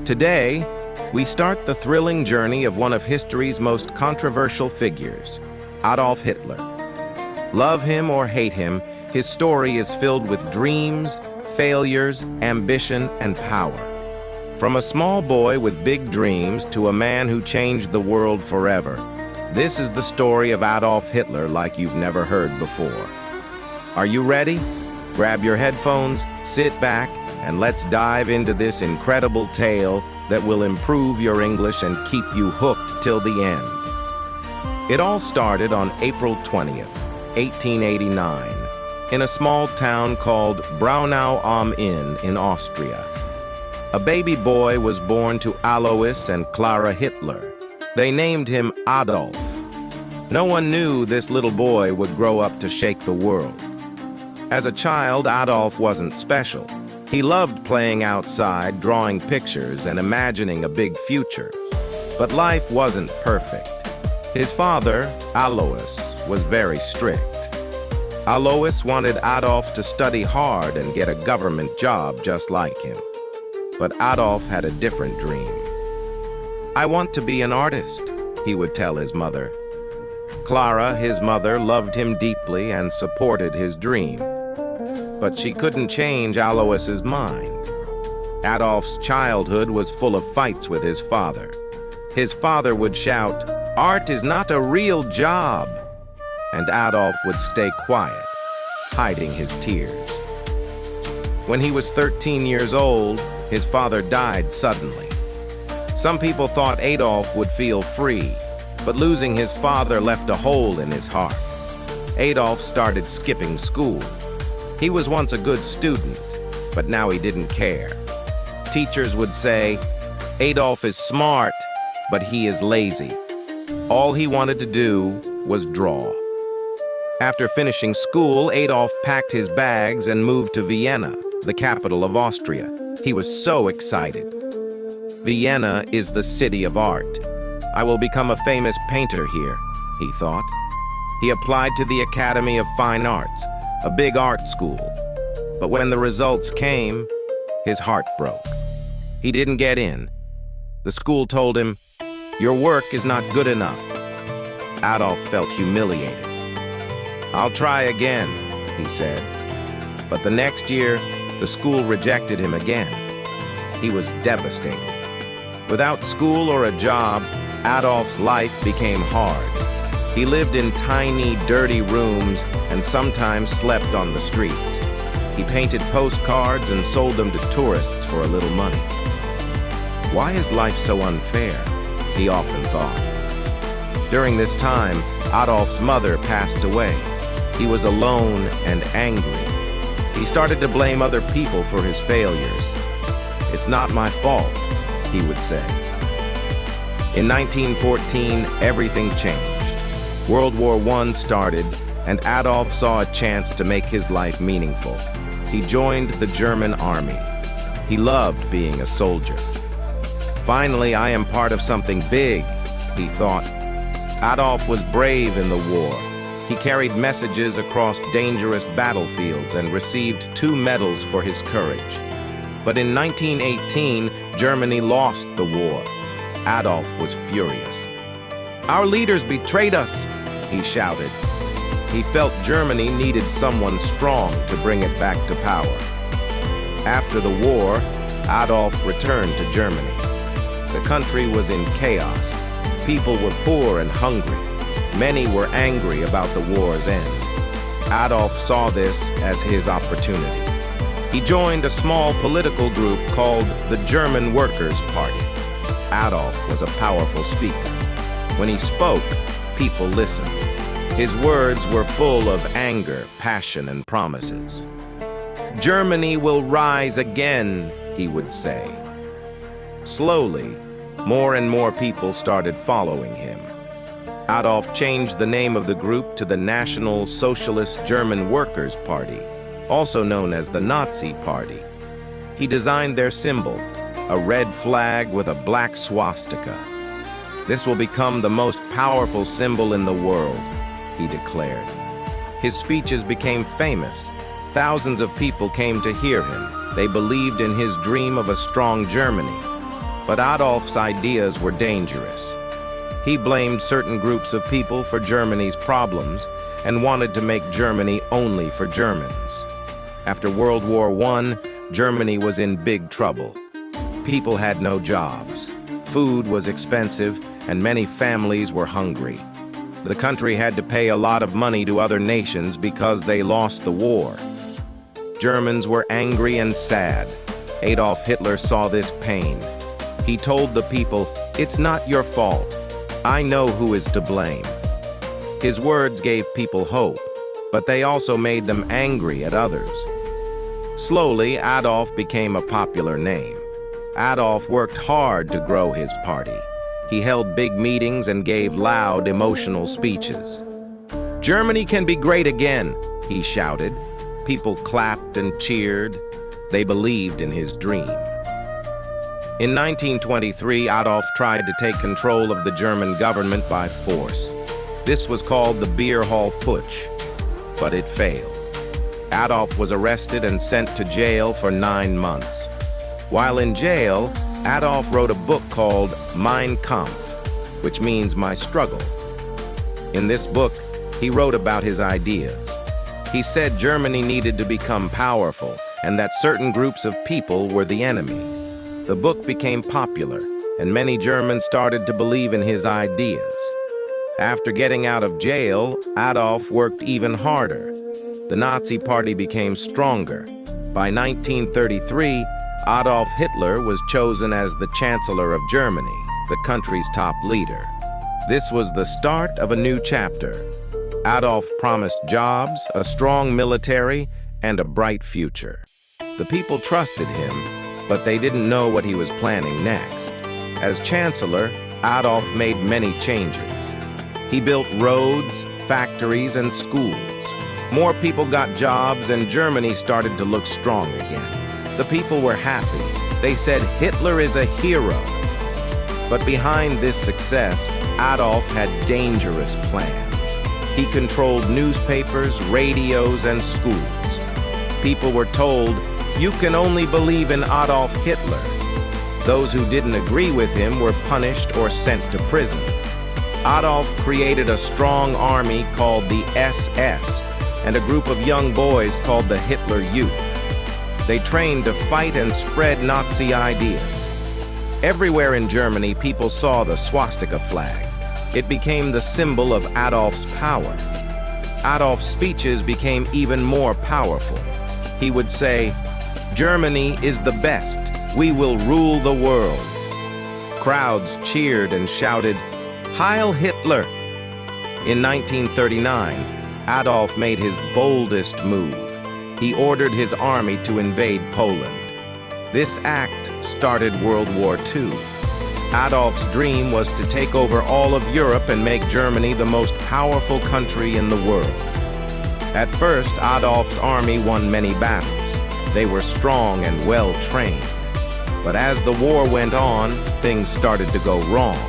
Today, we start the thrilling journey of one of history's most controversial figures, Adolf Hitler. Love him or hate him, his story is filled with dreams, failures, ambition, and power. From a small boy with big dreams to a man who changed the world forever, this is the story of Adolf Hitler like you've never heard before. Are you ready? Grab your headphones, sit back, and let's dive into this incredible tale that will improve your English and keep you hooked till the end. It all started on April 20th, 1889, in a small town called Braunau am Inn in Austria. A baby boy was born to Alois and Clara Hitler. They named him Adolf. No one knew this little boy would grow up to shake the world. As a child, Adolf wasn't special. He loved playing outside, drawing pictures, and imagining a big future. But life wasn't perfect. His father, Alois, was very strict. Alois wanted Adolf to study hard and get a government job just like him. But Adolf had a different dream. "I want to be an artist," he would tell his mother. Clara, his mother, loved him deeply and supported his dream. But she couldn't change Alois's mind. Adolf's childhood was full of fights with his father. His father would shout, "Art is not a real job," and Adolf would stay quiet, hiding his tears. When he was 13 years old, his father died suddenly. Some people thought Adolf would feel free, but losing his father left a hole in his heart. Adolf started skipping school. He was once a good student, but now he didn't care. Teachers would say, "Adolf is smart, but he is lazy." All he wanted to do was draw. After finishing school, Adolf packed his bags and moved to Vienna, the capital of Austria. He was so excited. Vienna is the city of art. "I will become a famous painter here," he thought. He applied to the Academy of Fine Arts, a big art school. But when the results came, his heart broke. He didn't get in. The school told him, "Your work is not good enough." Adolf felt humiliated. "I'll try again," he said. But the next year, the school rejected him again. He was devastated. Without school or a job, Adolf's life became hard. He lived in tiny, dirty rooms and sometimes slept on the streets. He painted postcards and sold them to tourists for a little money. "Why is life so unfair?" he often thought. During this time, Adolf's mother passed away. He was alone and angry. He started to blame other people for his failures. "It's not my fault," he would say. In 1914, everything changed. World War I started, and Adolf saw a chance to make his life meaningful. He joined the German army. He loved being a soldier. "Finally, I am part of something big," he thought. Adolf was brave in the war. He carried messages across dangerous battlefields and received 2 medals for his courage. But in 1918, Germany lost the war. Adolf was furious. "Our leaders betrayed us," he shouted. He felt Germany needed someone strong to bring it back to power. After the war, Adolf returned to Germany. The country was in chaos. People were poor and hungry. Many were angry about the war's end. Adolf saw this as his opportunity. He joined a small political group called the German Workers' Party. Adolf was a powerful speaker. When he spoke, people listened. His words were full of anger, passion, and promises. "Germany will rise again," he would say. Slowly, more and more people started following him. Adolf changed the name of the group to the National Socialist German Workers' Party, also known as the Nazi Party. He designed their symbol, a red flag with a black swastika. "This will become the most powerful symbol in the world," he declared. His speeches became famous. Thousands of people came to hear him. They believed in his dream of a strong Germany. But Adolf's ideas were dangerous. He blamed certain groups of people for Germany's problems and wanted to make Germany only for Germans. After World War I, Germany was in big trouble. People had no jobs. Food was expensive, and many families were hungry. The country had to pay a lot of money to other nations because they lost the war. Germans were angry and sad. Adolf Hitler saw this pain. He told the people, "It's not your fault. I know who is to blame." His words gave people hope, but they also made them angry at others. Slowly, Adolf became a popular name. Adolf worked hard to grow his party. He held big meetings and gave loud, emotional speeches. "Germany can be great again," he shouted. People clapped and cheered. They believed in his dream. In 1923, Adolf tried to take control of the German government by force. This was called the Beer Hall Putsch, but it failed. Adolf was arrested and sent to jail for 9 months. While in jail, Adolf wrote a book called Mein Kampf, which means My Struggle. In this book, he wrote about his ideas. He said Germany needed to become powerful and that certain groups of people were the enemy. The book became popular, and many Germans started to believe in his ideas. After getting out of jail, Adolf worked even harder. The Nazi Party became stronger. By 1933, Adolf Hitler was chosen as the Chancellor of Germany, the country's top leader. This was the start of a new chapter. Adolf promised jobs, a strong military, and a bright future. The people trusted him, but they didn't know what he was planning next. As Chancellor, Adolf made many changes. He built roads, factories, and schools. More people got jobs, and Germany started to look strong again. The people were happy. They said Hitler is a hero. But behind this success, Adolf had dangerous plans. He controlled newspapers, radios, and schools. People were told, "You can only believe in Adolf Hitler." Those who didn't agree with him were punished or sent to prison. Adolf created a strong army called the SS and a group of young boys called the Hitler Youth. They trained to fight and spread Nazi ideas. Everywhere in Germany, people saw the swastika flag. It became the symbol of Adolf's power. Adolf's speeches became even more powerful. He would say, "Germany is the best. We will rule the world." Crowds cheered and shouted, "Heil Hitler!" In 1939, Adolf made his boldest move. He ordered his army to invade Poland. This act started World War II. Adolf's dream was to take over all of Europe and make Germany the most powerful country in the world. At first, Adolf's army won many battles. They were strong and well-trained. But as the war went on, things started to go wrong.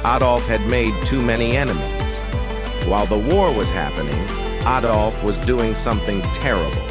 Adolf had made too many enemies. While the war was happening, Adolf was doing something terrible.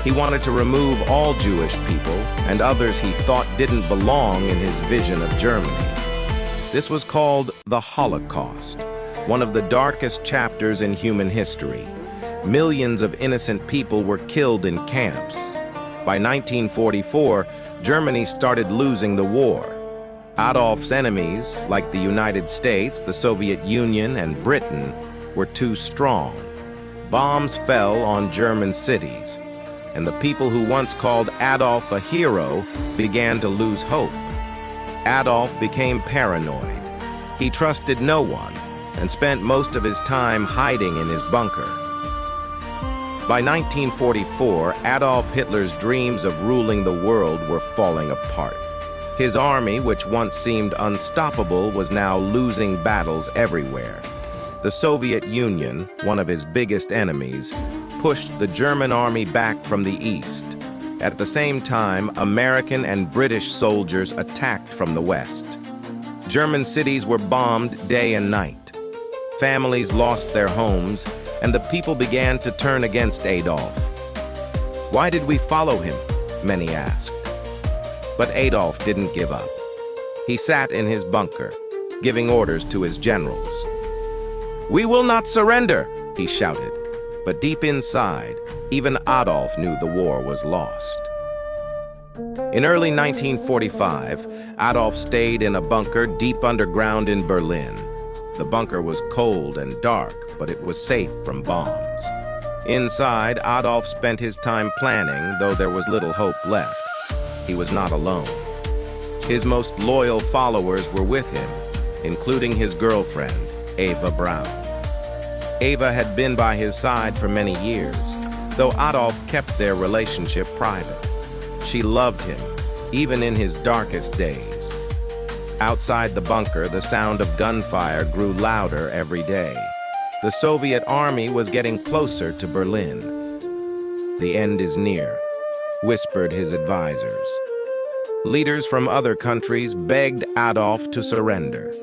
He wanted to remove all Jewish people and others he thought didn't belong in his vision of Germany. This was called the Holocaust, one of the darkest chapters in human history. Millions of innocent people were killed in camps. By 1944, Germany started losing the war. Adolf's enemies, like the United States, the Soviet Union, and Britain, were too strong. Bombs fell on German cities, and the people who once called Adolf a hero began to lose hope. Adolf became paranoid. He trusted no one and spent most of his time hiding in his bunker. By 1944, Adolf Hitler's dreams of ruling the world were falling apart. His army, which once seemed unstoppable, was now losing battles everywhere. The Soviet Union, one of his biggest enemies, pushed the German army back from the east. At the same time, American and British soldiers attacked from the west. German cities were bombed day and night. Families lost their homes, and the people began to turn against Adolf. Why did we follow him? Many asked. But Adolf didn't give up. He sat in his bunker, giving orders to his generals. "We will not surrender," he shouted. But deep inside, even Adolf knew the war was lost. In early 1945, Adolf stayed in a bunker deep underground in Berlin. The bunker was cold and dark, but it was safe from bombs. Inside, Adolf spent his time planning, though there was little hope left. He was not alone. His most loyal followers were with him, including his girlfriend, Eva Braun. Eva had been by his side for many years, though Adolf kept their relationship private. She loved him, even in his darkest days. Outside the bunker, the sound of gunfire grew louder every day. The Soviet army was getting closer to Berlin. "The end is near," whispered his advisors. Leaders from other countries begged Adolf to surrender.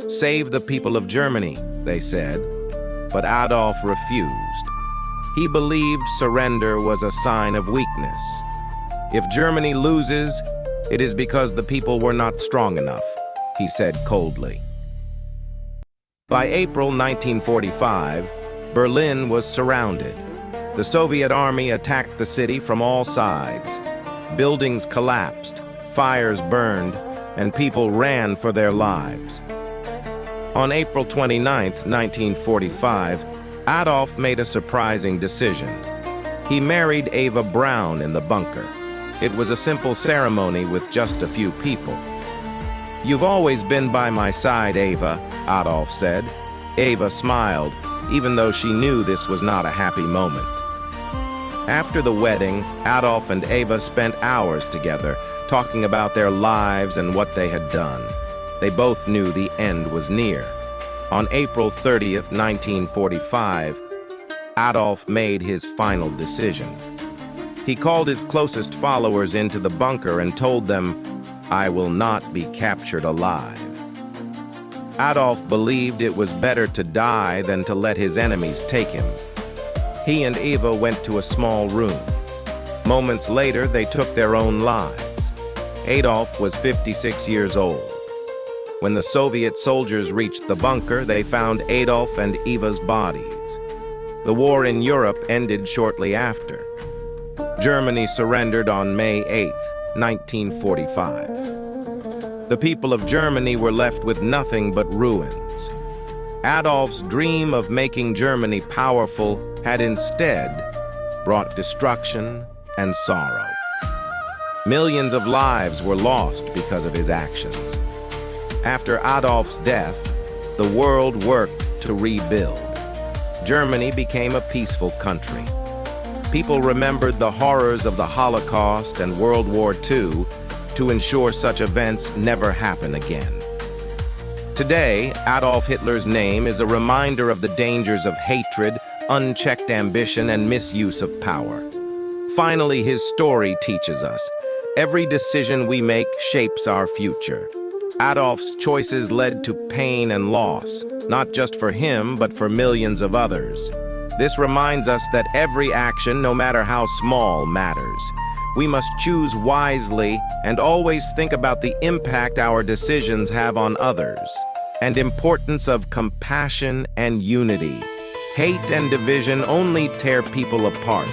"Save the people of Germany," they said, but Adolf refused. He believed surrender was a sign of weakness. "If Germany loses, it is because the people were not strong enough," he said coldly. By April 1945, Berlin was surrounded. The Soviet army attacked the city from all sides. Buildings collapsed, fires burned, and people ran for their lives. On April 29, 1945, Adolf made a surprising decision. He married Eva Braun in the bunker. It was a simple ceremony with just a few people. "You've always been by my side, Eva," Adolf said. Eva smiled, even though she knew this was not a happy moment. After the wedding, Adolf and Eva spent hours together, talking about their lives and what they had done. They both knew the end was near. On April 30th, 1945, Adolf made his final decision. He called his closest followers into the bunker and told them, "I will not be captured alive." Adolf believed it was better to die than to let his enemies take him. He and Eva went to a small room. Moments later, they took their own lives. Adolf was 56 years old. When the Soviet soldiers reached the bunker, they found Adolf and Eva's bodies. The war in Europe ended shortly after. Germany surrendered on May 8, 1945. The people of Germany were left with nothing but ruins. Adolf's dream of making Germany powerful had instead brought destruction and sorrow. Millions of lives were lost because of his actions. After Adolf's death, the world worked to rebuild. Germany became a peaceful country. People remembered the horrors of the Holocaust and World War II to ensure such events never happen again. Today, Adolf Hitler's name is a reminder of the dangers of hatred, unchecked ambition, and misuse of power. Finally, his story teaches us, every decision we make shapes our future. Adolf's choices led to pain and loss, not just for him, but for millions of others. This reminds us that every action, no matter how small, matters. We must choose wisely and always think about the impact our decisions have on others, and importance of compassion and unity. Hate and division only tear people apart.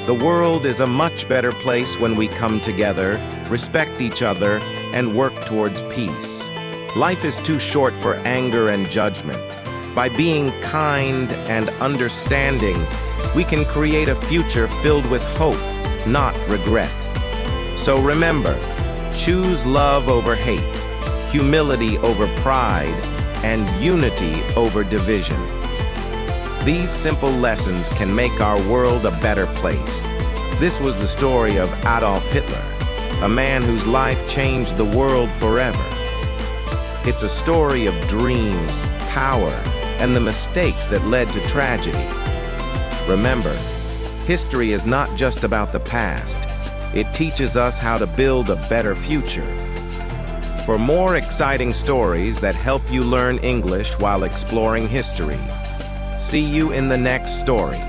The world is a much better place when we come together, respect each other, and work towards peace. Life is too short for anger and judgment. By being kind and understanding, we can create a future filled with hope, not regret. So remember, choose love over hate, humility over pride, and unity over division. These simple lessons can make our world a better place. This was the story of Adolf Hitler, a man whose life changed the world forever. It's a story of dreams, power, and the mistakes that led to tragedy. Remember, history is not just about the past. It teaches us how to build a better future. For more exciting stories that help you learn English while exploring history, see you in the next story.